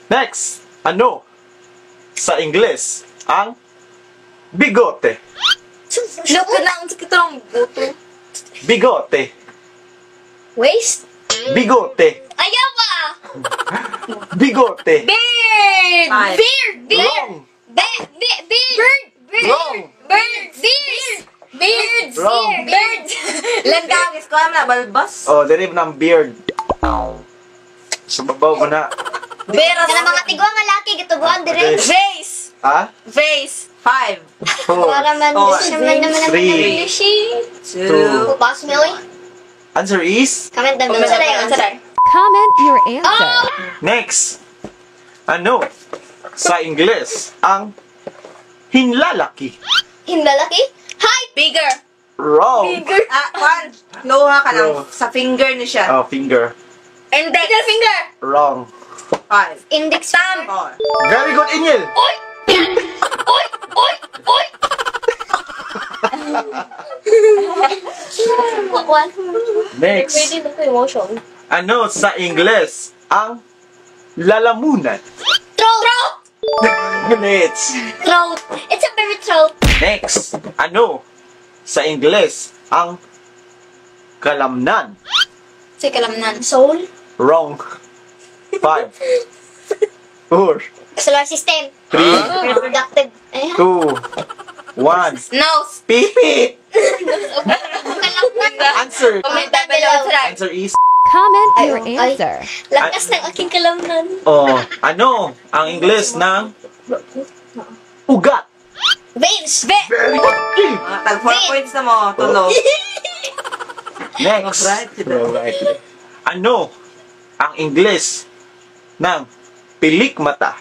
Next. Ano sa Ingles ang bigote? Loko na ang sakit ng buto. Bigote. Waist? Bigote. Ayaw ba? Bigote. Beard! Five. Beard! Beard! Wrong. Beard! Beard! Wrong. Bird! Beard! Beard! Wrong. Bird! Langgangis ko na balbas. Oh, derive ng beard. Sa babaw mo na. Beard! Kana mga tigwa nga laki gitubuan dire. Okay. Vase! Ha? Vase! 5, Four. Para man Oh, naman naman three. two, Pass me oy. Answer is Comment down Comment below. na yung answer. Comment your answer. next. Ano sa Ingles ang hinlalaki? Himlalaki? Height. Bigger! Wrong. One. Loha ka lang. No. Sa finger ni siya. Oh, finger. Index! Finger! Wrong. 5, Index Thumb! 4. Very good, Inyel. Oy! Oy! Oy! Oy! One. Next. Pwede na ito emotion. Ano sa Ingles ang lalamunan? Throat. Next. Throat. It's a very throat. Next. Ano sa Ingles ang kalamnan? Say kalamnan. Soul. Wrong. 5, 4, Solar system. 3, Reproductive. 2, 1. Nose! Pipi! Kalamnan. Answer. Comment down below. Answer is Comment Ay, your ay. answer. Lakas ng aking kalamnan. oh, ano ang Ingles ng ugat? Veins. Very good. Tag 4 points na mo. Tulo. Next. Alright. Ano ang Ingles ng pilikmata?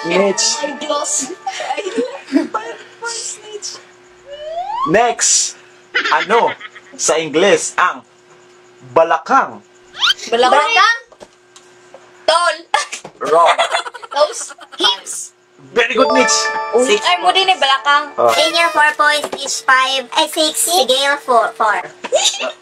Next. Next. Ano sa Ingles ang balakang? Balakang! Tall! Wrong. Toes. Hips. Very good, Mitch. Ay, mo din eh, balakang. Oh. Senior 4 points, each 5. Ay, 6. Miguel 4.